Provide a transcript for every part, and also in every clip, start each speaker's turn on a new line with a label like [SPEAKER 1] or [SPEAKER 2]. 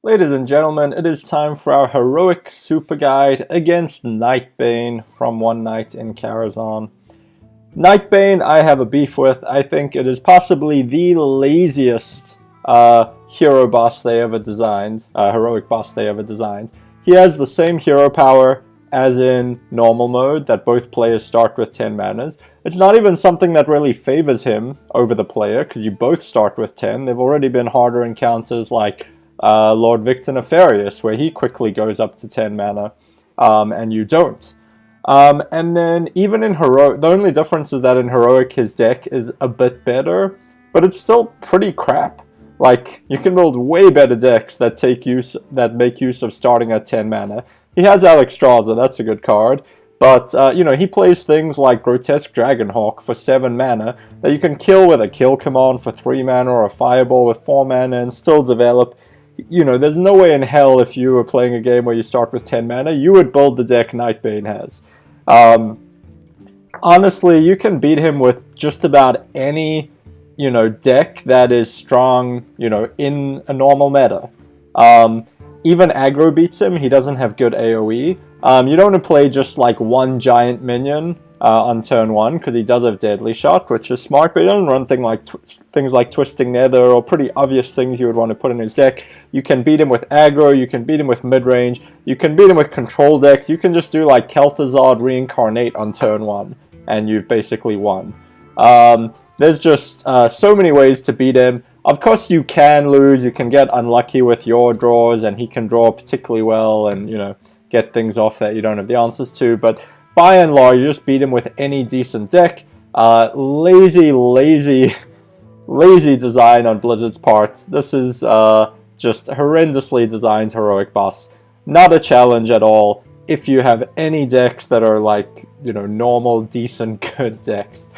[SPEAKER 1] Ladies and gentlemen, it is time for our heroic super guide against Nightbane from One Night in Karazhan. Nightbane I have a beef with. I think it is possibly the laziest hero boss they ever designed, heroic boss they ever designed. He has the same hero power as in normal mode, that both players start with 10 manas. It's not even something that really favors him over the player, because you both start with 10. There have already been harder encounters like Lord Victor Nefarious, where he quickly goes up to 10 mana, and you don't. And then even in Heroic, the only difference is that in Heroic his deck is a bit better, but it's still pretty crap. Like, you can build way better decks that make use of starting at 10 mana. He has ApvCAuvCAgA, that's a good card, but you know, he plays things like Grotesque Dragonhawk for 7 mana that you can kill with a kill command for 3 mana or a fireball with 4 mana and still develop. You know, there's no way in hell if you were playing a game where you start with 10 mana, you would build the deck Nightbane has. Honestly, you can beat him with just about any, you know, deck that is strong, you know, in a normal meta. Even aggro beats him. He doesn't have good AoE. You don't want to play just like one giant minion on turn 1, because he does have Deadly Shot, which is smart, but he doesn't run things like Twisting Nether or pretty obvious things you would want to put in his deck. You can beat him with aggro, you can beat him with mid-range, you can beat him with control decks, you can just do like Kel'Thuzad Reincarnate on turn 1, and you've basically won. There's just so many ways to beat him. Of course you can lose, you can get unlucky with your draws, and he can draw particularly well and, you know, get things off that you don't have the answers to, but by and large, you just beat him with any decent deck. Lazy design on Blizzard's part. This is just horrendously designed heroic boss. Not a challenge at all if you have any decks that are like, you know, normal, decent, good decks.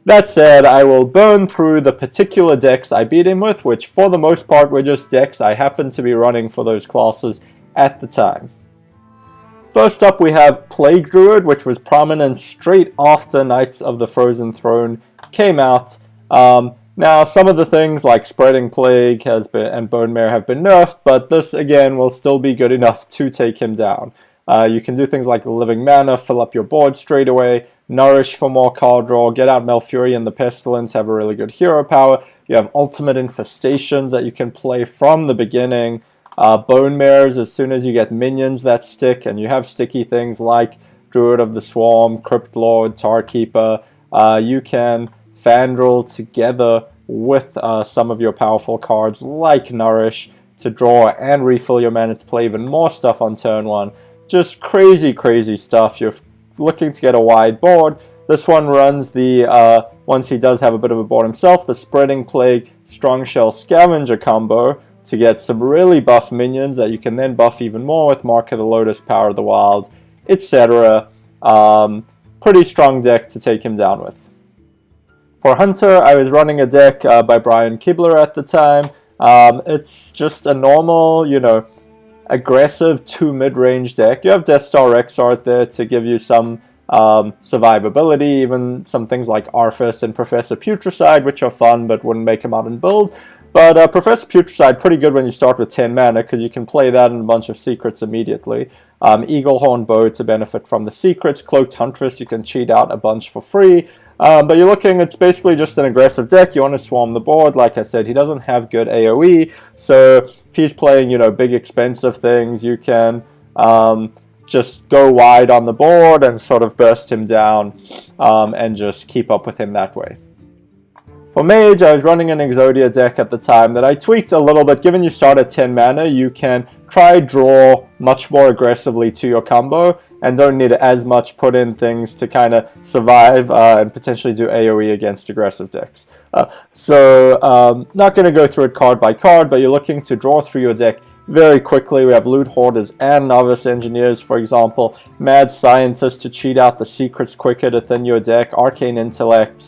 [SPEAKER 1] That said, I will burn through the particular decks I beat him with, which for the most part were just decks I happened to be running for those classes at the time. First up, we have Plague Druid, which was prominent straight after Knights of the Frozen Throne came out. Now, some of the things like Spreading Plague and Bone Mare have been nerfed, but this, again, will still be good enough to take him down. You can do things like Living Mana, fill up your board straight away, Nourish for more card draw, get out Malfurion and the Pestilence, have a really good hero power. You have Ultimate Infestations that you can play from the beginning. Bone Mares as soon as you get minions that stick, and you have sticky things like Druid of the Swarm, Crypt Lord, Tar Keeper. You can Fandral together with some of your powerful cards like Nourish to draw and refill your mana to play even more stuff on turn 1. Just crazy stuff. You're looking to get a wide board. This one runs the, once he does have a bit of a board himself, the Spreading Plague, Strong Shell Scavenger combo to get some really buff minions that you can then buff even more with Mark of the Lotus, Power of the Wild, etc. Pretty strong deck to take him down with. For Hunter, I was running a deck by Brian Kibler at the time. It's just a normal, you know, aggressive 2 mid-range deck. You have Death Star Rexart there to give you some survivability, even some things like Arthas and Professor Putricide, which are fun but wouldn't make him out in build. But Professor Putricide, pretty good when you start with 10 mana, because you can play that in a bunch of secrets immediately. Eaglehorn Bow to benefit from the secrets. Cloaked Huntress, you can cheat out a bunch for free. But you're looking, it's basically just an aggressive deck. You want to swarm the board. Like I said, he doesn't have good AoE, so if he's playing, you know, big expensive things, you can just go wide on the board and sort of burst him down and just keep up with him that way. For Mage, I was running an Exodia deck at the time that I tweaked a little bit. Given you start at 10 mana, you can try draw much more aggressively to your combo and don't need as much put in things to kind of survive and potentially do AoE against aggressive decks. Not going to go through it card by card, but you're looking to draw through your deck very quickly. We have Loot Hoarders and Novice Engineers, for example. Mad Scientists to cheat out the secrets quicker to thin your deck. Arcane Intellect.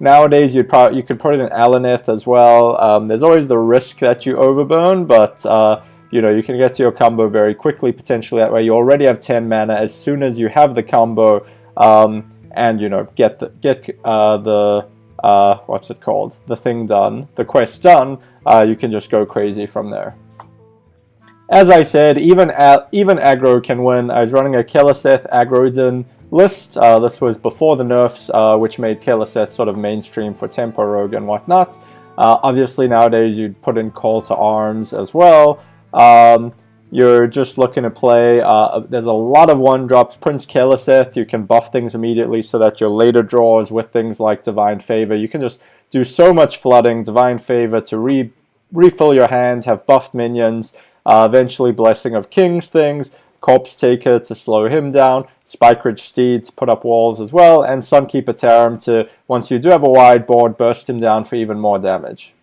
[SPEAKER 1] Nowadays, you could put it in Alaneth as well. There's always the risk that you overburn, but you know, you can get to your combo very quickly, potentially that way. You already have 10 mana as soon as you have the combo, and you know, get the what's it called? The thing done, the quest done. You can just go crazy from there. As I said, even aggro can win. I was running a Keleseth Aggrodin list. This was before the nerfs, which made Keleseth sort of mainstream for tempo rogue and whatnot. Obviously nowadays you'd put in Call to Arms as well. You're just looking to play, there's a lot of 1-drops. Prince Keleseth, you can buff things immediately so that your later draws with things like Divine Favor, you can just do so much flooding, Divine Favor to refill your hand, have buffed minions, eventually Blessing of Kings things, Corpse Taker to slow him down, Spikeridge Steed to put up walls as well, and Sunkeeper Tarim to, once you do have a wide board, burst him down for even more damage.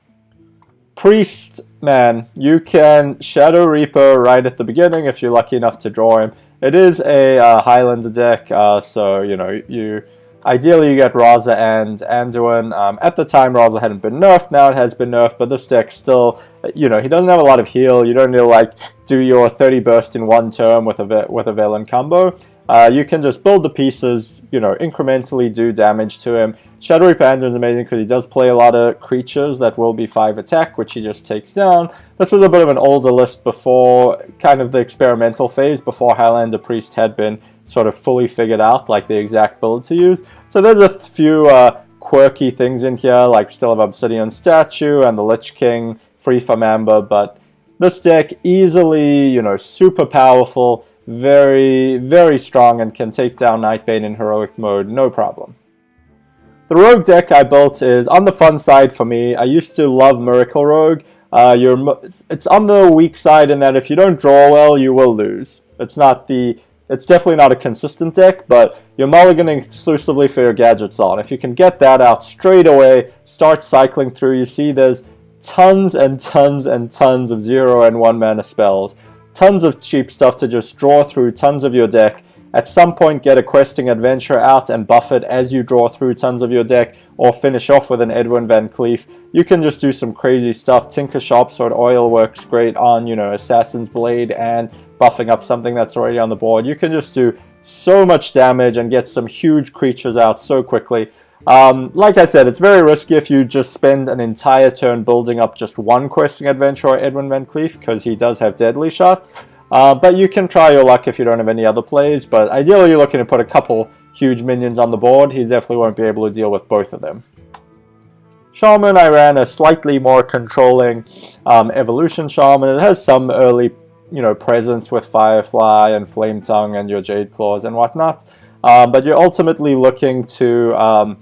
[SPEAKER 1] Priest, man, you can Shadow Reaper right at the beginning if you're lucky enough to draw him. It is a Highlander deck, so you know, ideally you get Raza and Anduin. At the time Raza hadn't been nerfed, now it has been nerfed, but this deck still, you know, he doesn't have a lot of heal. You don't need to like do your 30 burst in one turn with a Velen combo. You can just build the pieces, you know, incrementally do damage to him. Shadow Reaper Anduin is amazing because he does play a lot of creatures that will be 5 attack, which he just takes down. This was a bit of an older list before, kind of the experimental phase, before Highlander Priest had been sort of fully figured out, like the exact build to use. So there's a few quirky things in here, like still have Obsidian Statue and the Lich King, free from Amber, but this deck easily, you know, super powerful, very, very strong, and can take down Nightbane in heroic mode, no problem. The Rogue deck I built is on the fun side for me. I used to love Miracle Rogue. It's on the weak side in that if you don't draw well, you will lose. It's definitely not a consistent deck, but you're mulliganing exclusively for your gadgets on. If you can get that out straight away, start cycling through, you see there's tons and tons and tons of 0 and 1 mana spells. Tons of cheap stuff to just draw through tons of your deck. At some point get a Questing Adventure out and buff it as you draw through tons of your deck, or finish off with an Edwin Van Cleef. You can just do some crazy stuff. Tinker Sharpsword Oil works great on, you know, Assassin's Blade and buffing up something that's already on the board. You can just do so much damage and get some huge creatures out so quickly. Like I said, it's very risky if you just spend an entire turn building up just one Questing Adventure or Edwin Van Cleef, because he does have Deadly Shot. But you can try your luck if you don't have any other plays, but ideally you're looking to put a couple huge minions on the board. He definitely won't be able to deal with both of them. Shaman, I ran a slightly more controlling Evolution Shaman. It has some early, you know, presence with Firefly and Flame Tongue and your Jade Claws and whatnot. But you're ultimately looking to,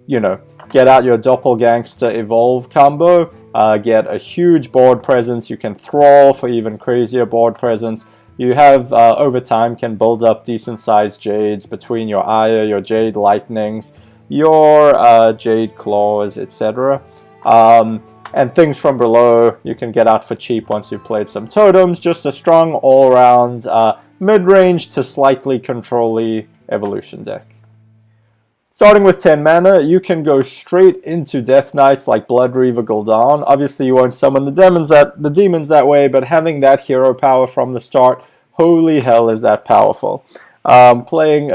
[SPEAKER 1] you know, get out your Doppelgangster Evolve combo, get a huge board presence. You can Thrall for even crazier board presence. You have, over time, can build up decent-sized Jades between your Aya, your Jade Lightnings, your Jade Claws, etc. And things from below you can get out for cheap once you've played some totems. Just a strong all-around mid-range to slightly control-y evolution deck. Starting with 10 mana, you can go straight into Death Knights like Blood Reaver Gul'dan. Obviously you won't summon the demons that way, but having that hero power from the start, holy hell is that powerful. Playing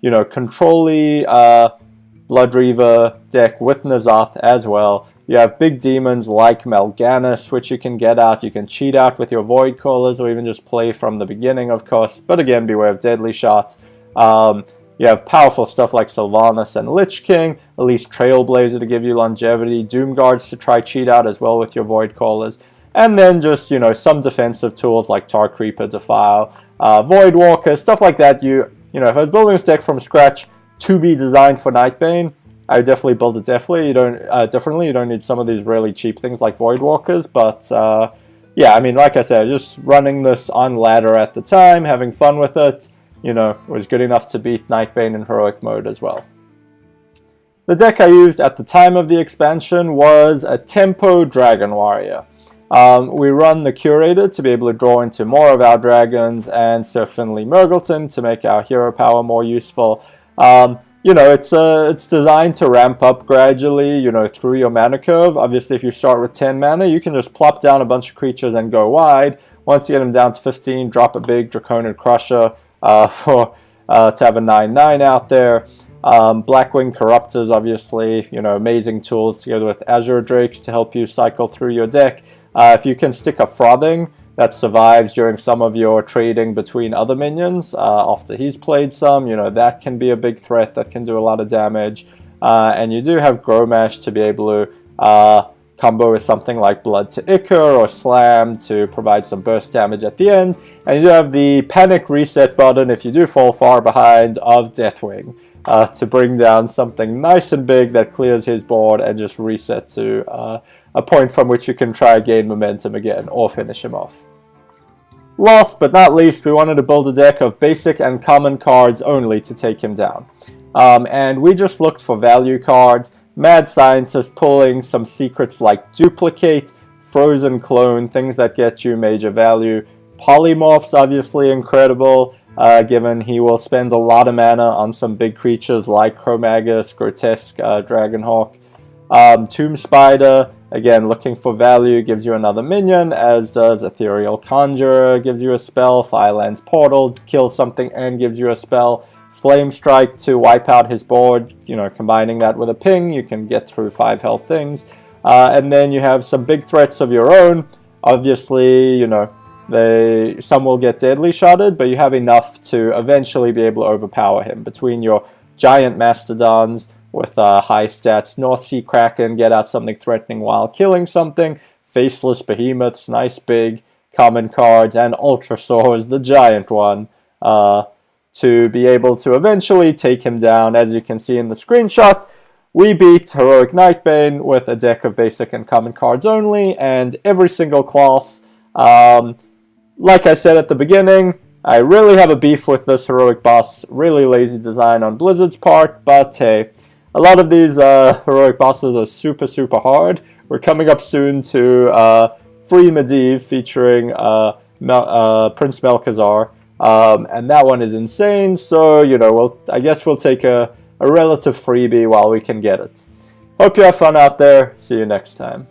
[SPEAKER 1] you know, control-y Blood Reaver deck with N'Zoth as well. You have big demons like Mal'Ganis, which you can get out. You can cheat out with your Void Callers, or even just play from the beginning, of course. But again, beware of Deadly Shot. You have powerful stuff like Sylvanas and Lich King, at least Trailblazer to give you longevity, Doomguards to try cheat out as well with your Void Callers, and then just, you know, some defensive tools like Tar Creeper, Defile, Void Walker, stuff like that. You know, if I was building this deck from scratch to be designed for Nightbane, I would definitely build it differently. You don't need some of these really cheap things like Void Walkers, but yeah, I mean, like I said, just running this on ladder at the time, having fun with it, you know, was good enough to beat Nightbane in heroic mode as well. The deck I used at the time of the expansion was a Tempo Dragon Warrior. We run the Curator to be able to draw into more of our dragons, and Sir Finley Murgleton to make our hero power more useful. You know, it's designed to ramp up gradually, you know, through your mana curve. Obviously, if you start with 10 mana, you can just plop down a bunch of creatures and go wide. Once you get them down to 15, drop a big Draconic Crusher to have a 9/9 out there. Blackwing Corruptors, obviously, you know, amazing tools together with Azure Drakes to help you cycle through your deck. If you can stick a Frothing, that survives during some of your trading between other minions after he's played some. You know, that can be a big threat that can do a lot of damage. And you do have Grommash to be able to combo with something like Blood to Ichor or Slam to provide some burst damage at the end. And you do have the Panic Reset button if you do fall far behind of Deathwing to bring down something nice and big that clears his board and just reset to a point from which you can try gain momentum again or finish him off. Last but not least, we wanted to build a deck of basic and common cards only to take him down. And we just looked for value cards. Mad Scientist pulling some secrets like Duplicate, Frozen Clone, things that get you major value. Polymorph's obviously incredible, given he will spend a lot of mana on some big creatures like Cro-Magus, Grotesque, Dragonhawk. Tomb Spider, again looking for value, gives you another minion, as does Ethereal Conjurer, gives you a spell. Firelands Portal kills something and gives you a spell. Flame Strike to wipe out his board, you know, combining that with a ping, you can get through 5 health things. And then you have some big threats of your own. Obviously, you know, some will get deadly shotted, but you have enough to eventually be able to overpower him. Between your giant mastodons with high stats, North Sea Kraken, get out something threatening while killing something, Faceless Behemoths, nice big common cards, and Ultrasaurs, the giant one, to be able to eventually take him down. As you can see in the screenshot, we beat Heroic Nightbane with a deck of basic and common cards only, and every single class. Like I said at the beginning, I really have a beef with this heroic boss. Really lazy design on Blizzard's part, but hey, a lot of these heroic bosses are super hard. We're coming up soon to Free Medivh featuring Prince Melkazar. And that one is insane, so, you know, I guess we'll take a relative freebie while we can get it. Hope you have fun out there. See you next time.